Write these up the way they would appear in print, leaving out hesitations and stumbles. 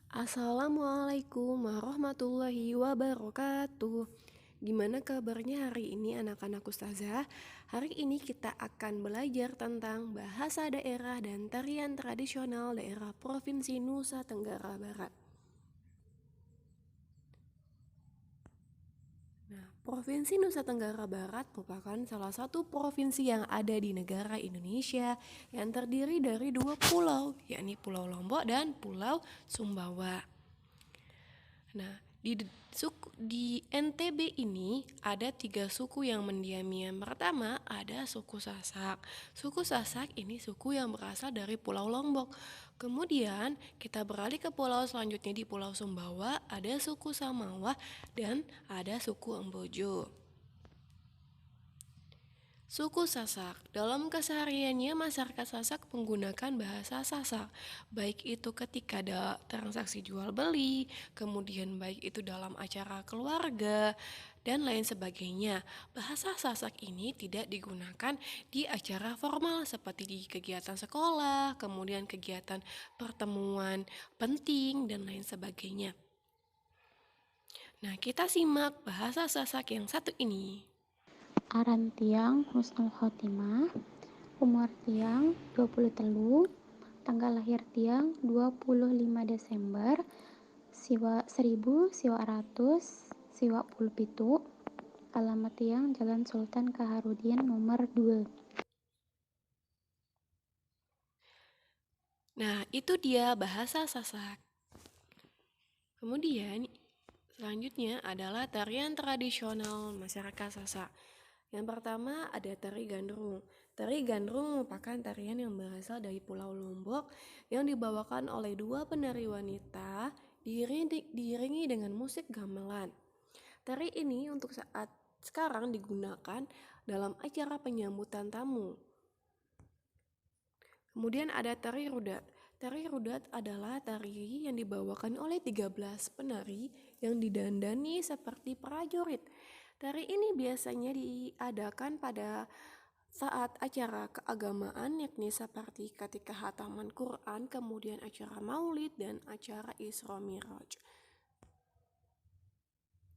Assalamualaikum warahmatullahi wabarakatuh. Gimana kabarnya hari ini anak-anak ustazah? Hari ini kita akan belajar tentang bahasa daerah dan tarian tradisional daerah Provinsi Nusa Tenggara Barat. Provinsi Nusa Tenggara Barat merupakan salah satu provinsi yang ada di negara Indonesia yang terdiri dari dua pulau, yakni Pulau Lombok dan Pulau Sumbawa. Nah, di NTB ini ada 3 suku yang mendiami. Yang pertama ada suku Sasak. Suku Sasak ini suku yang berasal dari Pulau Lombok. Kemudian kita beralih ke pulau selanjutnya di Pulau Sumbawa, ada suku Samawa dan ada suku Embojo. Suku Sasak, dalam kesehariannya masyarakat Sasak menggunakan bahasa Sasak, baik itu ketika ada transaksi jual beli, kemudian baik itu dalam acara keluarga, dan lain sebagainya. Bahasa Sasak ini tidak digunakan di acara formal seperti di kegiatan sekolah, kemudian kegiatan pertemuan penting, dan lain sebagainya. Nah, kita simak bahasa Sasak yang satu ini. Aran tiang husnul khotimah, umur tiang 23, tanggal lahir tiang 25 Desember 1900 pitu, alamat tiang Jalan Sultan Kaharudin nomor 2. Nah, itu dia bahasa Sasak. Kemudian, selanjutnya adalah tarian tradisional masyarakat Sasak. Yang pertama ada tari gandrung. Tari gandrung merupakan tarian yang berasal dari Pulau Lombok yang dibawakan oleh 2 penari wanita diiringi dengan musik gamelan. Tari ini untuk saat sekarang digunakan dalam acara penyambutan tamu. Kemudian ada tari rudat. Tari rudat adalah tari yang dibawakan oleh 13 penari yang didandani seperti prajurit. Tari ini biasanya diadakan pada saat acara keagamaan, yakni seperti ketika khataman Quran, kemudian acara maulid dan acara Isra Miraj.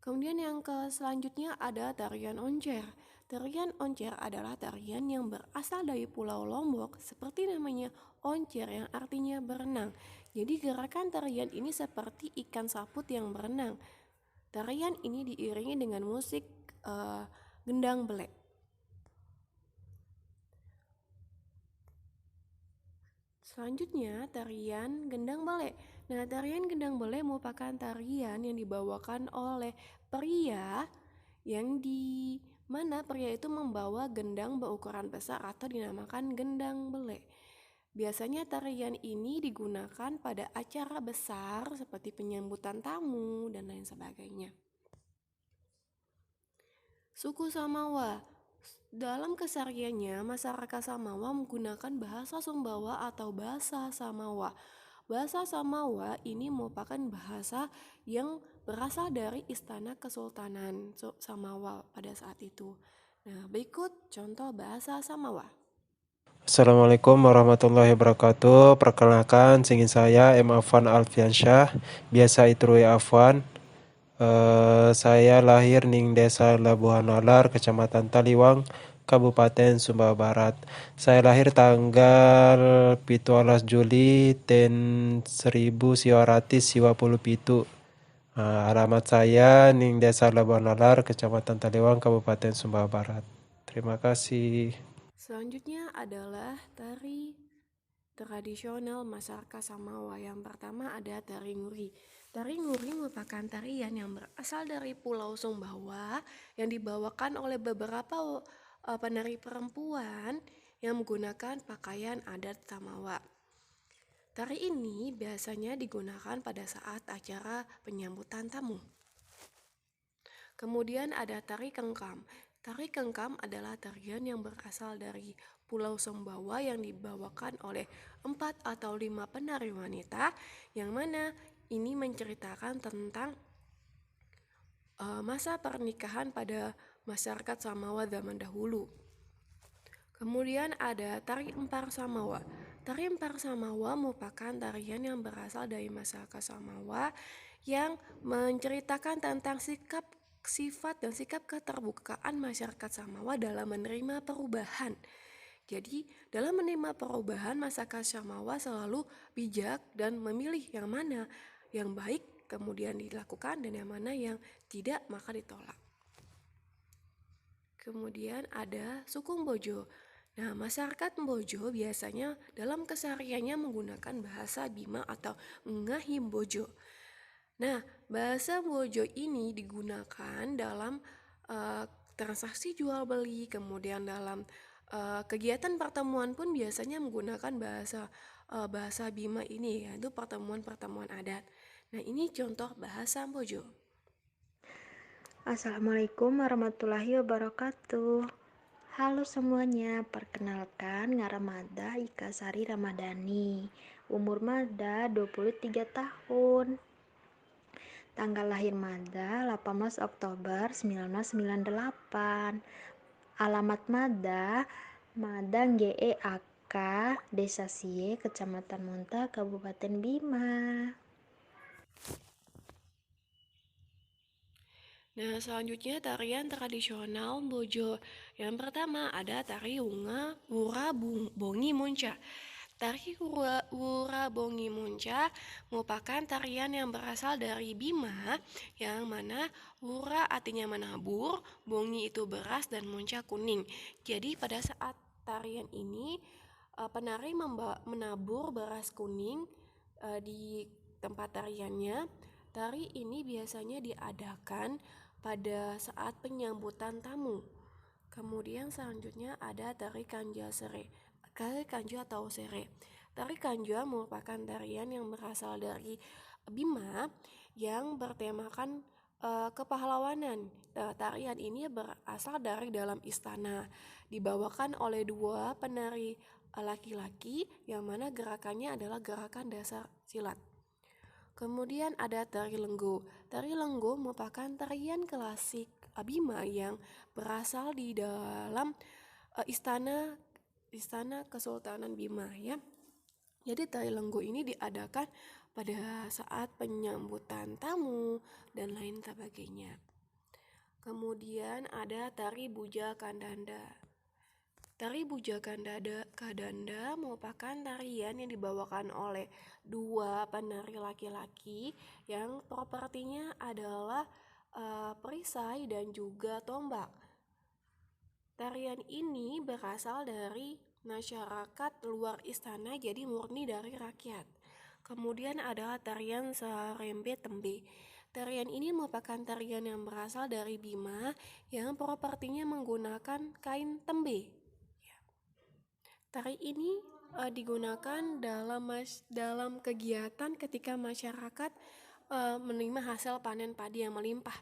Kemudian yang selanjutnya ada tarian oncer. Tarian oncer adalah tarian yang berasal dari Pulau Lombok, seperti namanya oncer yang artinya berenang. Jadi gerakan tarian ini seperti ikan saput yang berenang. Tarian ini diiringi dengan musik gendang belek. Selanjutnya tarian gendang belek. Nah, tarian gendang belek merupakan tarian yang dibawakan oleh pria yang di mana pria itu membawa gendang berukuran besar atau dinamakan gendang belek. Biasanya tarian ini digunakan pada acara besar seperti penyambutan tamu dan lain sebagainya. Suku Samawa. Dalam kesehariannya, masyarakat Samawa menggunakan bahasa Sumbawa atau bahasa Samawa. Bahasa Samawa ini merupakan bahasa yang berasal dari Istana Kesultanan Samawa pada saat itu. Nah, berikut contoh bahasa Samawa. Assalamualaikum warahmatullahi wabarakatuh. Perkenalkan, singin saya M. Afwan Alfiansyah, biasa Itrui Afwan. Saya lahir ning Desa Labuhan Nalar, Kecamatan Taliwang, Kabupaten Sumbawa Barat. Saya lahir tanggal 17 Juli ten 1927. Alamat saya ning Desa Labuhan Nalar, Kecamatan Taliwang, Kabupaten Sumbawa Barat. Terima kasih. Selanjutnya adalah tari tradisional masyarakat Samawa. Yang pertama ada tari nguri. Tari nguri merupakan tarian yang berasal dari Pulau Sumbawa yang dibawakan oleh beberapa penari perempuan yang menggunakan pakaian adat Samawa. Tari ini biasanya digunakan pada saat acara penyambutan tamu. Kemudian ada tari kengkam. Tari kengkam adalah tarian yang berasal dari Pulau Sumbawa yang dibawakan oleh 4 atau 5 penari wanita, yang mana ini menceritakan tentang masa pernikahan pada masyarakat Samawa zaman dahulu. Kemudian ada tari empar Samawa. Tarian Parsamawa merupakan tarian yang berasal dari masyarakat Samawa yang menceritakan tentang sifat dan sikap keterbukaan masyarakat Samawa dalam menerima perubahan. Jadi, dalam menerima perubahan, masyarakat Samawa selalu bijak dan memilih yang mana yang baik kemudian dilakukan dan yang mana yang tidak maka ditolak. Kemudian ada suku Mbojo. Nah, masyarakat Mbojo biasanya dalam kesehariannya menggunakan bahasa Bima atau Ngahi Mbojo. Nah, bahasa Mbojo ini digunakan dalam transaksi jual beli, kemudian dalam kegiatan pertemuan pun biasanya menggunakan bahasa Bima ini, yaitu pertemuan-pertemuan adat. Nah, ini contoh bahasa Mbojo. Assalamualaikum warahmatullahi wabarakatuh. Halo semuanya, perkenalkan ngaramada Ika Sari Ramadhani. Umur Mada 23 tahun. Tanggal lahir Mada 18 Oktober 1998. Alamat Mada GEAK, Desa Sie, Kecamatan Monta, Kabupaten Bima. Nah, selanjutnya tarian tradisional Mbojo. Yang pertama ada tari Wura Bongi Munca. Tari Wura Bongi Munca merupakan tarian yang berasal dari Bima, yang mana Wura artinya menabur, Bongi itu beras, dan Munca kuning. Jadi pada saat tarian ini, penari menabur beras kuning di tempat tariannya. Tari ini biasanya diadakan pada saat penyambutan tamu. Kemudian selanjutnya ada tari Kanja atau Sere. Tari Kanja merupakan tarian yang berasal dari Bima yang bertemakan kepahlawanan. Tarian ini berasal dari dalam istana, dibawakan oleh dua penari laki-laki yang mana gerakannya adalah gerakan dasar silat. Kemudian ada tari Lenggo. Tari Lenggo merupakan tarian klasik Bima yang berasal di dalam istana Kesultanan Bima ya. Jadi tari Lenggo ini diadakan pada saat penyambutan tamu dan lain sebagainya. Kemudian ada tari Buja Kandanda. Tari Buja Kandanda merupakan tarian yang dibawakan oleh dua penari laki-laki yang propertinya adalah perisai dan juga tombak. Tarian ini berasal dari masyarakat luar istana, jadi murni dari rakyat. Kemudian ada tarian Sarembe Tembe. Tarian ini merupakan tarian yang berasal dari Bima yang propertinya menggunakan kain tembe. Tari ini digunakan dalam kegiatan ketika masyarakat menerima hasil panen padi yang melimpah.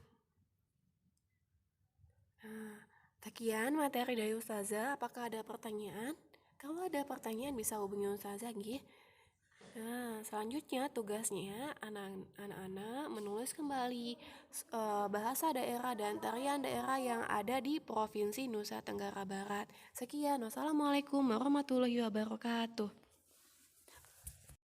Nah, sekian materi dari Ustazah. Apakah ada pertanyaan? Kalau ada pertanyaan bisa hubungi Ustazah nggih. Nah, selanjutnya tugasnya anak-anak menulis kembali bahasa daerah dan tarian daerah yang ada di Provinsi Nusa Tenggara Barat. Sekian, wassalamualaikum warahmatullahi wabarakatuh.